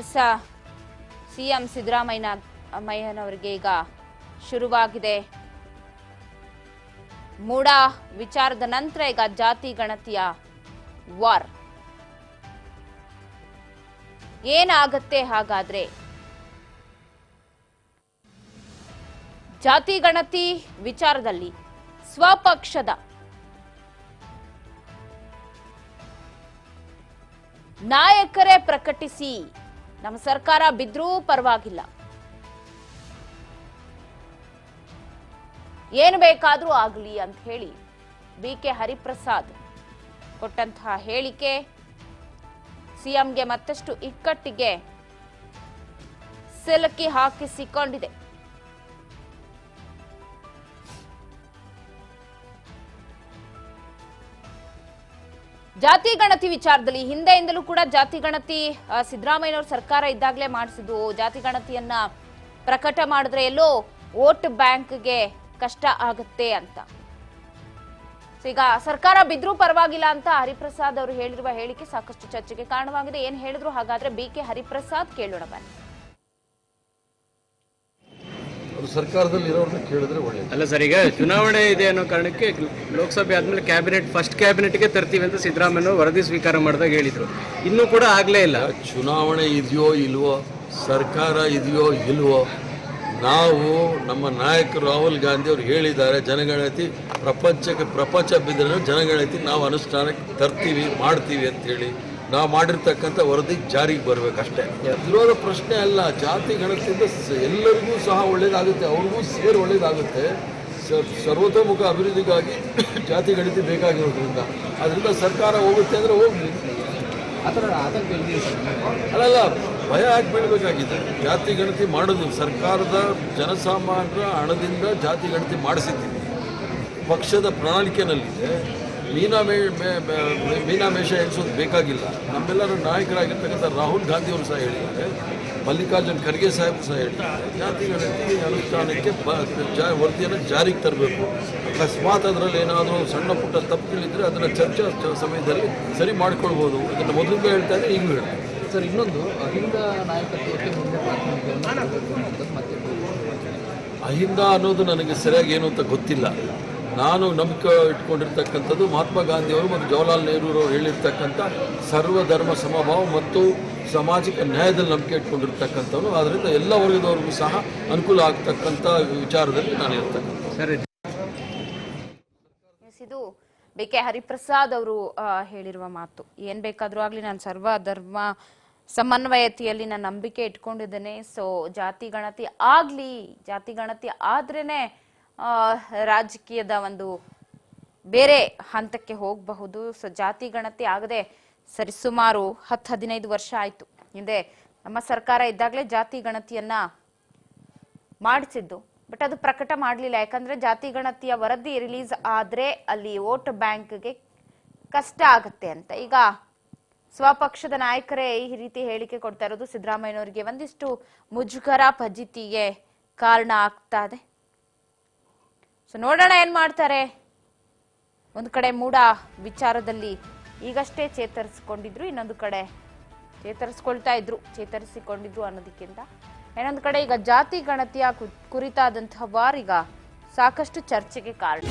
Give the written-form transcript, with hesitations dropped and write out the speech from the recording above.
S CM ಸಿದ್ದರಾಮಯ್ಯನವರಿಗೆ ಈಗ ಶುರುವಾಗಿದೆ ಮೂಡ ವಿಚಾರದ ನಂತರ ಈಗ ಜಾತಿ ಗಣತಿಯ ವಾರ್ ಏನಾಗತ್ತೆ ಹಾಗಾದ್ರೆ ಜಾತಿ ಗಣತಿ ವಿಚಾರದಲ್ಲಿ ಸ್ವಪಕ್ಷದ ನಾಯಕರೇ ಪ್ರಕಟಿಸಿ ನಮ್ಮ ಸರ್ಕಾರ ಬಿದ್ರೂ ಪರವಾಗಿಲ್ಲ ಏನು ಬೇಕಾದ್ರೂ ಆಗಲಿ ಅಂತ ಹೇಳಿ ಬಿಕೆ ಹರಿಪ್ರಸಾದ್ ಕೊಟ್ಟಂತಹ ಹೇಳಿಕೆ ಸಿಎಂಗೆ ಮತ್ತಷ್ಟು ಇಕ್ಕಟ್ಟಿಗೆ ಸಿಲುಕಿ ಹಾಕಿಸಿಕೊಂಡಿದೆ. ಜಾತಿ ಗಣತಿ ವಿಚಾರದಲ್ಲಿ ಹಿಂದೆಯಿಂದಲೂ ಕೂಡ ಜಾತಿ ಗಣತಿ ಸಿದ್ದರಾಮಯ್ಯನವರು ಸರ್ಕಾರ ಇದ್ದಾಗಲೇ ಮಾಡಿಸಿದ್ದು. ಜಾತಿ ಗಣತಿಯನ್ನ ಪ್ರಕಟ ಮಾಡಿದ್ರೆ ಎಲ್ಲೋ ವೋಟ್ ಬ್ಯಾಂಕ್ಗೆ ಕಷ್ಟ ಆಗುತ್ತೆ ಅಂತ. ಈಗ ಸರ್ಕಾರ ಬಿದ್ರೂ ಪರವಾಗಿಲ್ಲ ಅಂತ ಹರಿಪ್ರಸಾದ್ ಅವರು ಹೇಳಿರುವ ಹೇಳಿಕೆ ಸಾಕಷ್ಟು ಚರ್ಚೆಗೆ ಕಾರಣವಾಗಿದೆ. ಏನ್ ಹೇಳಿದ್ರು ಹಾಗಾದ್ರೆ ಬಿಕೆ ಹರಿಪ್ರಸಾದ್ ಕೇಳೋಣ ಬನ್ನಿ. ಸರ್ಕಾರದಲ್ಲಿ ಇರೋರನ್ನ ಕೇಳಿದ್ರೆ ಒಳ್ಳೆಯದು. ಅಲ್ಲ ಸರ್, ಈಗ ಚುನಾವಣೆ ಇದೆ ಅನ್ನೋ ಕಾರಣಕ್ಕೆ ಲೋಕಸಭೆ ಆದ್ಮೇಲೆ ಫಸ್ಟ್ ಕ್ಯಾಬಿನೆಟ್ಗೆ ತರ್ತೀವಿ ಅಂತ ಸಿದ್ದರಾಮಯ್ಯ ವರದಿ ಸ್ವೀಕಾರ ಮಾಡಿದಾಗ ಹೇಳಿದ್ರು. ಇನ್ನೂ ಕೂಡ ಆಗ್ಲೇ ಇಲ್ಲ. ಚುನಾವಣೆ ಇದೆಯೋ ಇಲ್ವೋ, ಸರ್ಕಾರ ಇದೆಯೋ ಇಲ್ವೋ, ನಾವು ನಮ್ಮ ನಾಯಕರು ರಾಹುಲ್ ಗಾಂಧಿ ಅವರು ಹೇಳಿದ್ದಾರೆ ಜನಗಣತಿ ಪ್ರಪಂಚ ಬಿದ್ದರೆ ಜನಗಣತಿ ನಾವು ಅನುಷ್ಠಾನಕ್ಕೆ ತರ್ತೀವಿ ಮಾಡ್ತೀವಿ ಅಂತೇಳಿ ನಾವು ಮಾಡಿರ್ತಕ್ಕಂಥ ವರದಿ ಜಾರಿಗೆ ಬರಬೇಕಷ್ಟೇ. ವಿರೋಧ ಪ್ರಶ್ನೆ ಅಲ್ಲ. ಜಾತಿ ಗಣತಿಯಿಂದ ಎಲ್ಲರಿಗೂ ಸಹ ಒಳ್ಳೇದಾಗುತ್ತೆ, ಅವ್ರಿಗೂ ಸೇರಿ ಒಳ್ಳೇದಾಗುತ್ತೆ. ಸರ್ವತೋಮುಖ ಅಭಿವೃದ್ಧಿಗಾಗಿ ಜಾತಿ ಗಣತಿ ಬೇಕಾಗಿರೋದ್ರಿಂದ ಅದರಿಂದ ಸರ್ಕಾರ ಹೋಗುತ್ತೆ ಅಂದರೆ ಹೋಗಲಿ. ಅಲ್ಲಲ್ಲ, ಭಯ ಯಾಕೆ ಬೀಳಬೇಕಾಗಿದೆ? ಜಾತಿ ಗಣತಿ ಮಾಡೋದು ಸರ್ಕಾರದ ಜನಸಾಮಾನ್ಯರ ಹಣದಿಂದ ಜಾತಿ ಗಣತಿ ಮಾಡಿಸಿದ್ದೀವಿ. ಪಕ್ಷದ ಪ್ರಣಾಳಿಕೆಯಲ್ಲಿದೆ. ಮೀನಾಮೇಷ ಎಣಿಸೋದು ಬೇಕಾಗಿಲ್ಲ. ನಮ್ಮೆಲ್ಲರ ನಾಯಕರಾಗಿರ್ತಕ್ಕಂಥ ರಾಹುಲ್ ಗಾಂಧಿ ಅವರು ಸಹ ಹೇಳಿದ್ದಾರೆ, ಮಲ್ಲಿಕಾರ್ಜುನ್ ಖರ್ಗೆ ಸಾಹೇಬರು ಸಹ ಹೇಳಿದ್ದಾರೆ, ಜಾತಿ ಗಣತಿ ಅನುಷ್ಠಾನಕ್ಕೆ ವರದಿಯನ್ನು ಜಾರಿಗೆ ತರಬೇಕು. ಅಕಸ್ಮಾತ್ ಅದರಲ್ಲಿ ಏನಾದರೂ ಸಣ್ಣ ಪುಟ್ಟ ತಪ್ಪುಗಳಿದ್ದರೆ ಅದನ್ನು ಚರ್ಚಾ ಸಮಯದಲ್ಲಿ ಸರಿ ಮಾಡ್ಕೊಳ್ಬೋದು. ಅದನ್ನು ಮೊದಲಿಂದ ಹೇಳ್ತಾ ಇದ್ದರೆ ಈಗಲೂ ಹೇಳ್ತಾರೆ. ಸರ್, ಇನ್ನೊಂದು ಅಹಿಂದ ನಾಯಕತ್ವಕ್ಕೆ ಮುಂದೆ ಅಹಿಂದ ಅನ್ನೋದು ನನಗೆ ಸರಿಯಾಗಿ ಏನು ಅಂತ ಗೊತ್ತಿಲ್ಲ. ನಾನು ನಂಬಿಕೆ ಇಟ್ಕೊಂಡಿರ್ತಕ್ಕಂಥದ್ದು ಮಹಾತ್ಮ ಗಾಂಧಿಯವರು ಮತ್ತು ಜವಾಹರ್ಲಾಲ್ ನೆಹರೂರವರು ಹೇಳಿರ್ತಕ್ಕಂಥ ಸರ್ವಧರ್ಮ ಸಮಭಾವ ಮತ್ತು ಸಾಮಾಜಿಕ ನ್ಯಾಯದಲ್ಲಿ ನಂಬಿಕೆ ಇಟ್ಕೊಂಡಿರ್ತಕ್ಕಂಥವ್ರು. ಆದ್ದರಿಂದ ಎಲ್ಲ ವರ್ಗದವ್ರಿಗೂ ಸಹ ಅನುಕೂಲ ಆಗ್ತಕ್ಕಂಥ ವಿಚಾರದಲ್ಲಿ ನಾನು ಇರ್ತಕ್ಕಂಥ. ಇದು ಬಿಕೆ ಹರಿಪ್ರಸಾದ್ ಅವರು ಹೇಳಿರುವ ಮಾತು. ಏನ್ ಬೇಕಾದ್ರೂ ಆಗ್ಲಿ, ನಾನು ಸರ್ವಧರ್ಮ ಸಮನ್ವಯತೆಯಲ್ಲಿ ನಾನು ನಂಬಿಕೆ ಇಟ್ಕೊಂಡಿದ್ದೇನೆ. ಸೊ ಜಾತಿ ಗಣತಿ ಆಗ್ಲಿ, ಜಾತಿ ಗಣತಿ ಆದ್ರೇನೆ ರಾಜಕೀಯದ ಒಂದು ಬೇರೆ ಹಂತಕ್ಕೆ ಹೋಗಬಹುದು. ಸೊ ಜಾತಿ ಗಣತಿ ಆಗದೆ ಸರಿಸುಮಾರು 10-15 ವರ್ಷ ಆಯ್ತು. ಹಿಂದೆ ನಮ್ಮ ಸರ್ಕಾರ ಇದ್ದಾಗಲೇ ಜಾತಿ ಗಣತಿಯನ್ನ ಮಾಡಿಸಿದ್ದು. ಬಟ್ ಅದು ಪ್ರಕಟ ಮಾಡಲಿಲ್ಲ. ಯಾಕಂದ್ರೆ ಜಾತಿ ಗಣತಿಯ ವರದಿ ರಿಲೀಸ್ ಆದ್ರೆ ಅಲ್ಲಿ ವೋಟ್ ಬ್ಯಾಂಕ್ಗೆ ಕಷ್ಟ ಆಗುತ್ತೆ ಅಂತ. ಈಗ ಸ್ವಪಕ್ಷದ ನಾಯಕರೇ ಈ ರೀತಿ ಹೇಳಿಕೆ ಕೊಡ್ತಾ ಇರೋದು ಸಿದ್ದರಾಮಯ್ಯನವರಿಗೆ ಒಂದಿಷ್ಟು ಮುಜುಗರ ಫಜಿತಿಗೆ ಕಾರಣ ಆಗ್ತಾ ಇದೆ. ಸೊ ನೋಡೋಣ ಏನ್ ಮಾಡ್ತಾರೆ. ಒಂದು ಕಡೆ ಮೂಡ ವಿಚಾರದಲ್ಲಿ ಈಗಷ್ಟೇ ಚೇತರಿಸಿಕೊಂಡಿದ್ರು, ಇನ್ನೊಂದು ಕಡೆ ಚೇತರಿಸಿಕೊಂಡಿದ್ರು ಅನ್ನೋದಕ್ಕಿಂತ ಇನ್ನೊಂದು ಕಡೆ ಈಗ ಜಾತಿ ಗಣತಿಯ ಕುರಿತಾದಂತಹ ವಾರ್ ಈಗ ಸಾಕಷ್ಟು ಚರ್ಚೆಗೆ ಕಾರಣ.